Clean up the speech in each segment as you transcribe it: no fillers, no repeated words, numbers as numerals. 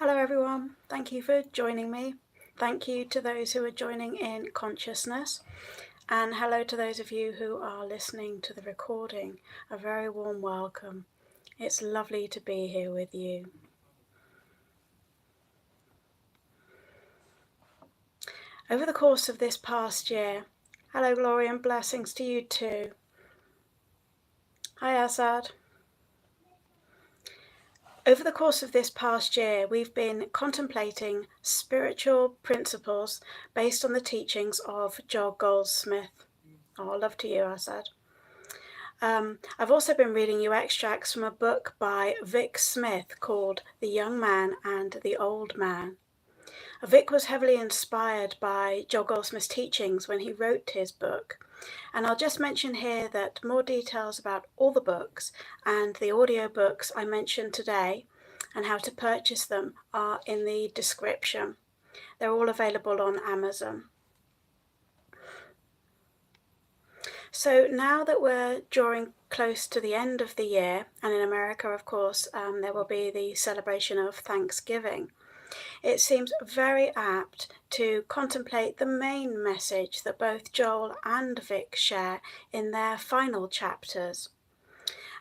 Hello everyone, thank you for joining me. Thank you to those who are joining in consciousness, and hello to those of you who are listening to the recording. A very warm welcome. It's lovely to be here with you. Over the course of this past year, hello glory and blessings to you too. Hi Azad. Over the course of this past year, we've been contemplating spiritual principles based on the teachings of Joel Goldsmith. Oh, love to you, Azad. I've also been reading you extracts from a book by Vic Smith called The Young Man and the Old Man. Vic was heavily inspired by Joel Goldsmith's teachings when he wrote his book. And I'll just mention here that more details about all the books and the audiobooks I mentioned today and how to purchase them are in the description. They're all available on Amazon. So now that we're drawing close to the end of the year, and in America, of course, there will be the celebration of Thanksgiving, it seems very apt to contemplate the main message that both Joel and Vic share in their final chapters.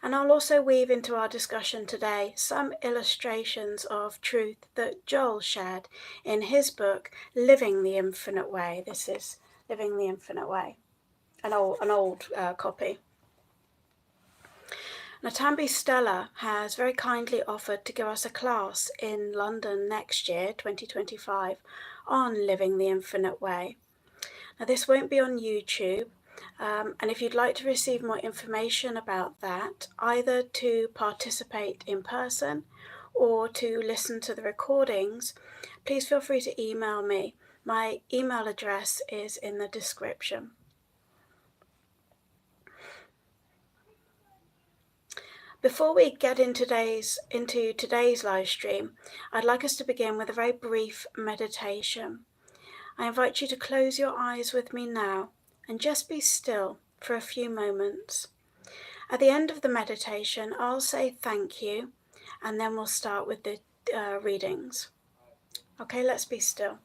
And I'll also weave into our discussion today some illustrations of truth that Joel shared in his book, Living the Infinite Way. This is Living the Infinite Way, an old copy. Natambi Stella has very kindly offered to give us a class in London next year, 2025, on Living the Infinite Way. Now this won't be on YouTube, and if you'd like to receive more information about that, either to participate in person or to listen to the recordings, please feel free to email me. My email address is in the description. Before we get into today's live stream, I'd like us to begin with a very brief meditation. I invite you to close your eyes with me now and just be still for a few moments. At the end of the meditation, I'll say thank you, and then we'll start with the readings. Okay, let's be still.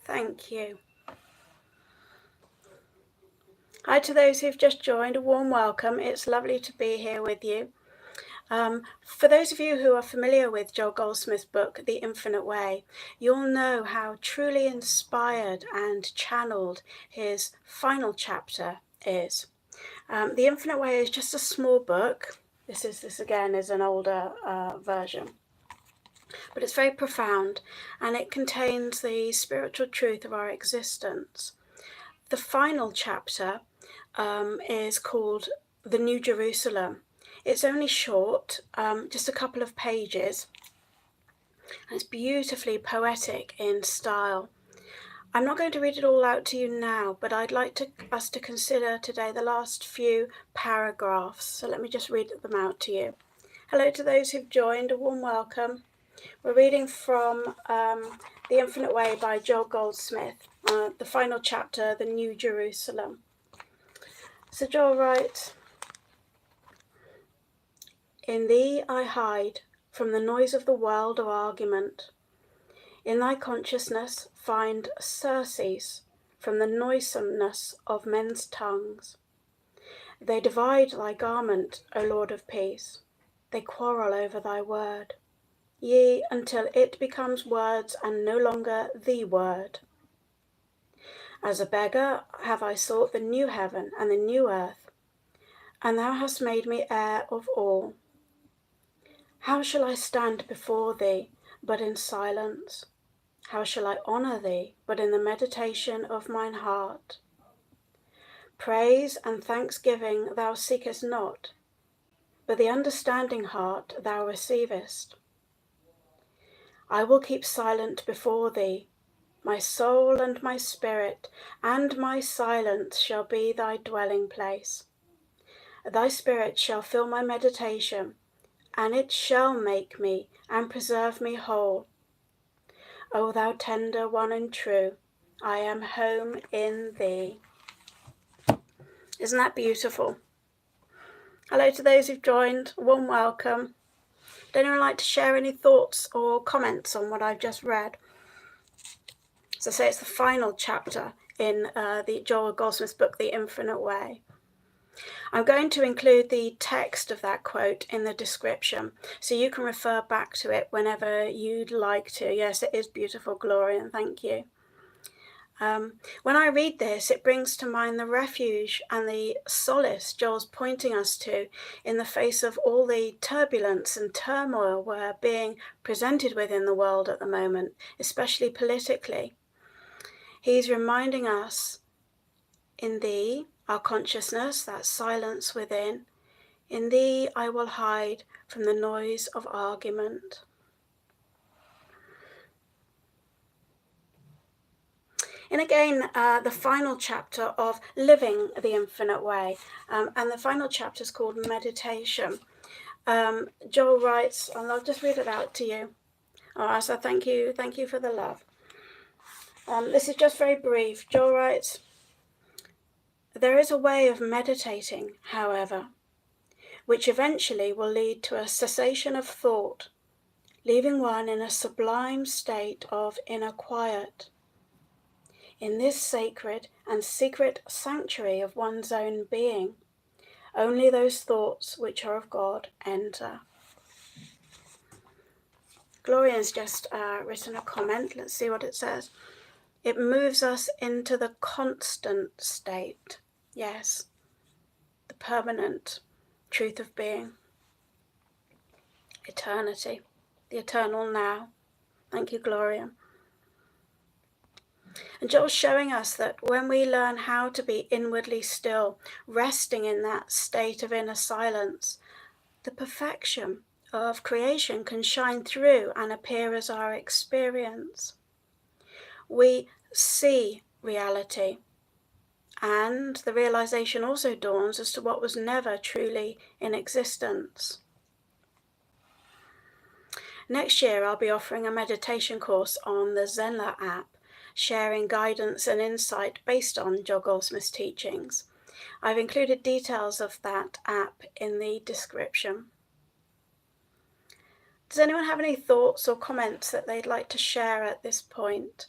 Thank you. Hi to those who've just joined, a warm welcome. It's lovely to be here with you. For those of you who are familiar with Joel Goldsmith's book, The Infinite Way, you'll know how truly inspired and channeled his final chapter is. The Infinite Way is just a small book. This again is an older version. But it's very profound, and it contains the spiritual truth of our existence. The final chapter is called The New Jerusalem. It's only short, just a couple of pages, and it's beautifully poetic in style. I'm not going to read it all out to you now, but I'd like us to consider today the last few paragraphs. So let me just read them out to you. Hello to those who've joined, a warm welcome. We're reading from The Infinite Way by Joel Goldsmith, the final chapter, The New Jerusalem. So Joel writes, "In thee I hide from the noise of the world of argument. In thy consciousness find surcease from the noisomeness of men's tongues. They divide thy garment, O Lord of peace. They quarrel over thy word. Yea, until it becomes words and no longer the word. As a beggar have I sought the new heaven and the new earth, and thou hast made me heir of all. How shall I stand before thee but in silence? How shall I honour thee but in the meditation of mine heart? Praise and thanksgiving thou seekest not, but the understanding heart thou receivest. I will keep silent before thee. My soul and my spirit and my silence shall be thy dwelling place. Thy spirit shall fill my meditation, and it shall make me and preserve me whole. O thou tender one and true, I am home in thee. Isn't that beautiful? Hello to those who've joined, a warm welcome. Would anyone like to share any thoughts or comments on what I've just read? As I say, it's the final chapter in the Joel Goldsmith book, The Infinite Way. I'm going to include the text of that quote in the description, so you can refer back to it whenever you'd like to. Yes, it is beautiful, Gloria, and thank you. When I read this, it brings to mind the refuge and the solace Joel's pointing us to in the face of all the turbulence and turmoil we're being presented with in the world at the moment, especially politically. He's reminding us, in thee, our consciousness, that silence within, in thee I will hide from the noise of argument. And again, the final chapter of Living the Infinite Way, and the final chapter is called Meditation. Joel writes, and I'll just read it out to you. So thank you for the love. This is just very brief. Joel writes, there is a way of meditating, however, which eventually will lead to a cessation of thought, leaving one in a sublime state of inner quiet. In this sacred and secret sanctuary of one's own being, only those thoughts which are of God enter. Gloria's just written a comment. Let's see what it says. It moves us into the constant state. Yes, the permanent truth of being. Eternity, the eternal now. Thank you, Gloria. And Joel's showing us that when we learn how to be inwardly still, resting in that state of inner silence, the perfection of creation can shine through and appear as our experience. We see reality, and the realization also dawns as to what was never truly in existence. Next year, I'll be offering a meditation course on the Zenler app, sharing guidance and insight based on Joel Goldsmith's teachings. I've included details of that app in the description. Does anyone have any thoughts or comments that they'd like to share at this point?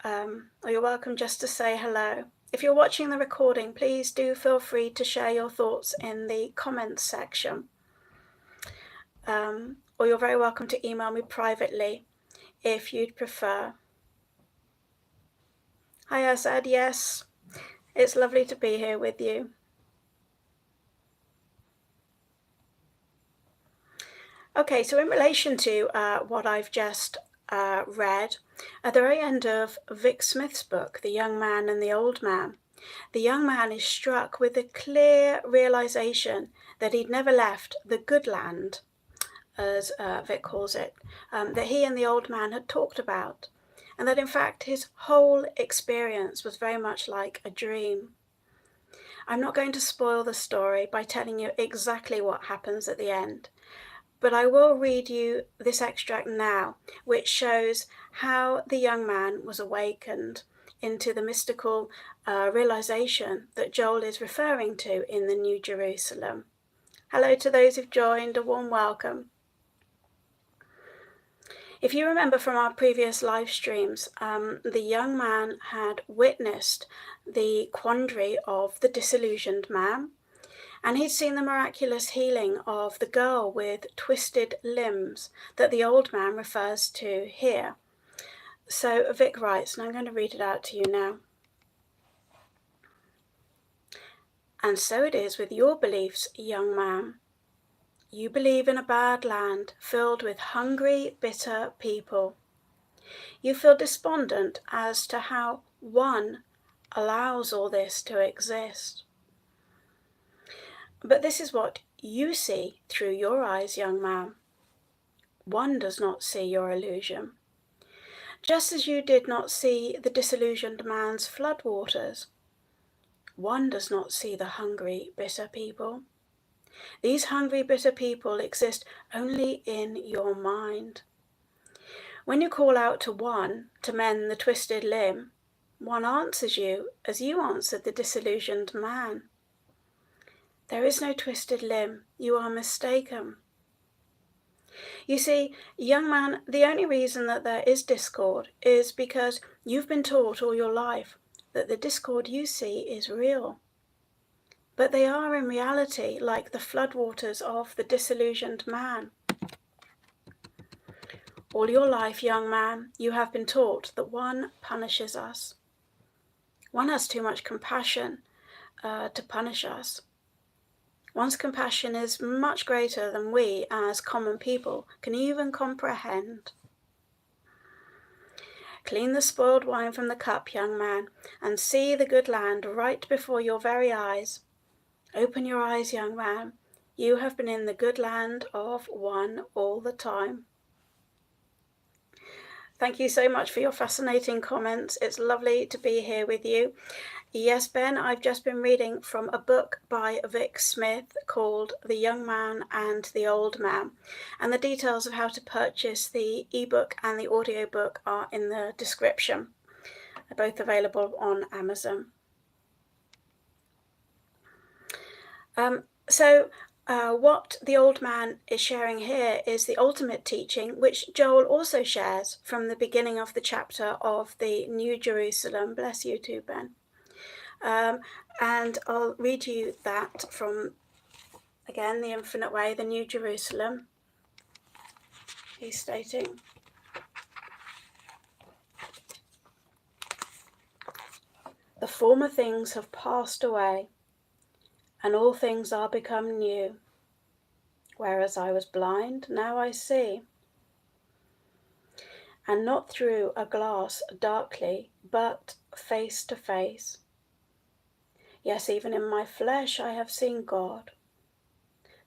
Or you're welcome just to say hello. If you're watching the recording, please do feel free to share your thoughts in the comments section. Or you're very welcome to email me privately if you'd prefer. Hi Asad, yes, it's lovely to be here with you. Okay, so in relation to what I've just read, at the very end of Vic Smith's book, The Young Man and the Old Man, the young man is struck with the clear realization that he'd never left the good land, as Vic calls it, that he and the old man had talked about, and that in fact his whole experience was very much like a dream. I'm not going to spoil the story by telling you exactly what happens at the end, but I will read you this extract now, which shows how the young man was awakened into the mystical realization that Joel is referring to in the New Jerusalem. Hello to those who've joined, a warm welcome. If you remember from our previous live streams, the young man had witnessed the quandary of the disillusioned man, and he'd seen the miraculous healing of the girl with twisted limbs that the old man refers to here. So Vic writes, and I'm going to read it out to you now. And so it is with your beliefs, young man. You believe in a bad land filled with hungry, bitter people. You feel despondent as to how one allows all this to exist. But this is what you see through your eyes, young man. One does not see your illusion. Just as you did not see the disillusioned man's floodwaters, one does not see the hungry, bitter people. These hungry, bitter people exist only in your mind. When you call out to one to mend the twisted limb, one answers you as you answered the disillusioned man. There is no twisted limb. You are mistaken. You see, young man, the only reason that there is discord is because you've been taught all your life that the discord you see is real. But they are in reality like the floodwaters of the disillusioned man. All your life, young man, you have been taught that one punishes us. One has too much compassion to punish us. One's compassion is much greater than we as common people can even comprehend. Clean the spoiled wine from the cup, young man, and see the good land right before your very eyes. Open your eyes, young man. You have been in the good land of one all the time. Thank you so much for your fascinating comments. It's lovely to be here with you. Yes, Ben, I've just been reading from a book by Vic Smith called The Young Man and the Old Man. And the details of how to purchase the ebook and the audiobook are in the description. They're both available on Amazon. What the old man is sharing here is the ultimate teaching, which Joel also shares from the beginning of the chapter of the New Jerusalem. Bless you too, Ben. And I'll read you that from, again, The Infinite Way, the New Jerusalem. He's stating, "The former things have passed away, and all things are become new. Whereas I was blind, now I see. And not through a glass darkly, but face to face. Yes, even in my flesh I have seen God.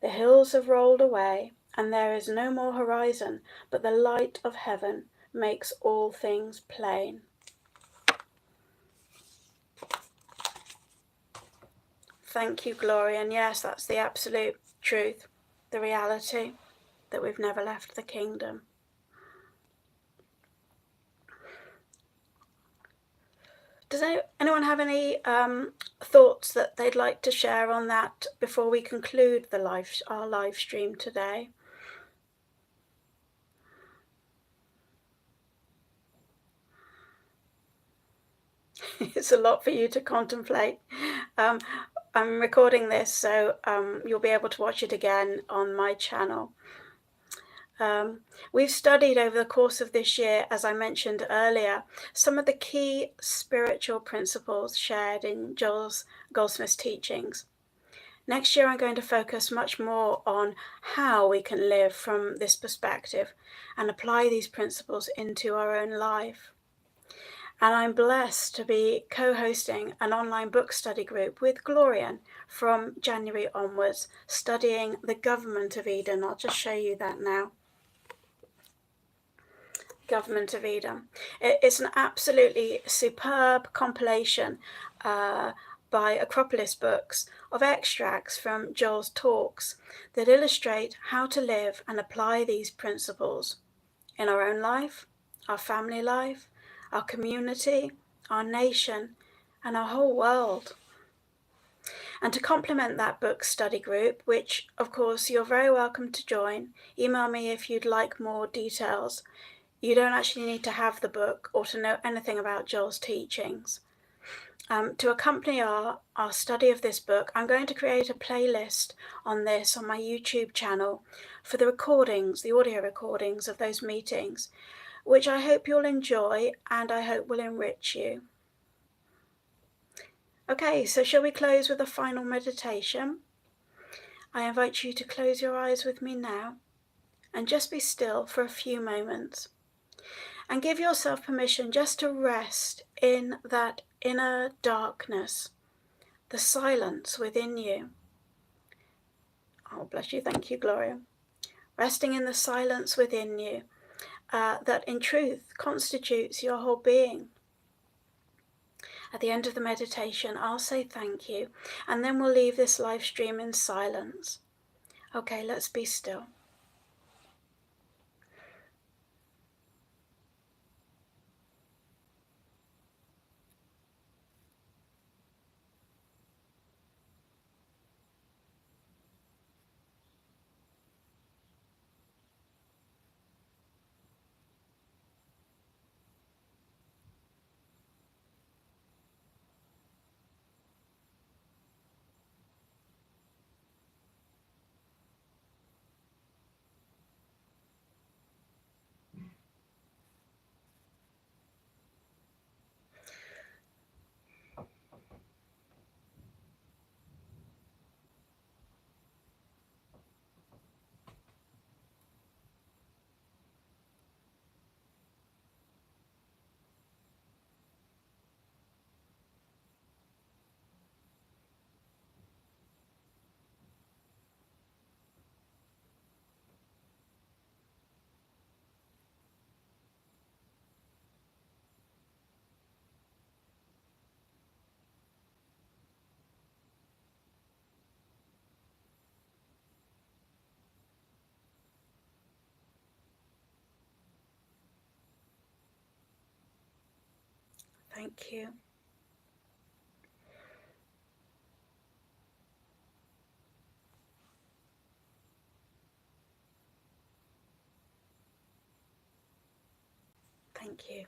The hills have rolled away, and there is no more horizon, but the light of heaven makes all things plain." Thank you, Gloria. And yes, that's the absolute truth, the reality that we've never left the kingdom. Does anyone have any thoughts that they'd like to share on that before we conclude our live stream today? It's a lot for you to contemplate. I'm recording this, so you'll be able to watch it again on my channel. We've studied over the course of this year, as I mentioned earlier, some of the key spiritual principles shared in Goldsmith's teachings. Next year, I'm going to focus much more on how we can live from this perspective and apply these principles into our own life. And I'm blessed to be co-hosting an online book study group with Glorian from January onwards, studying the Government of Eden. I'll just show you that now. Government of Eden. It's an absolutely superb compilation by Acropolis Books of extracts from Joel's talks that illustrate how to live and apply these principles in our own life, our family life, our community, our nation, and our whole world. And to complement that book study group, which of course you're very welcome to join, email me if you'd like more details. You don't actually need to have the book or to know anything about Joel's teachings. To accompany our study of this book, I'm going to create a playlist on this on my YouTube channel for the recordings, the audio recordings of those meetings, which I hope you'll enjoy and I hope will enrich you. Okay, so shall we close with a final meditation? I invite you to close your eyes with me now and just be still for a few moments and give yourself permission just to rest in that inner darkness, the silence within you. Oh, bless you. Thank you, Gloria. resting in the silence within you that in truth constitutes your whole being. At the end of the meditation, I'll say thank you, and then we'll leave this live stream in silence. Okay, let's be still. Thank you. Thank you.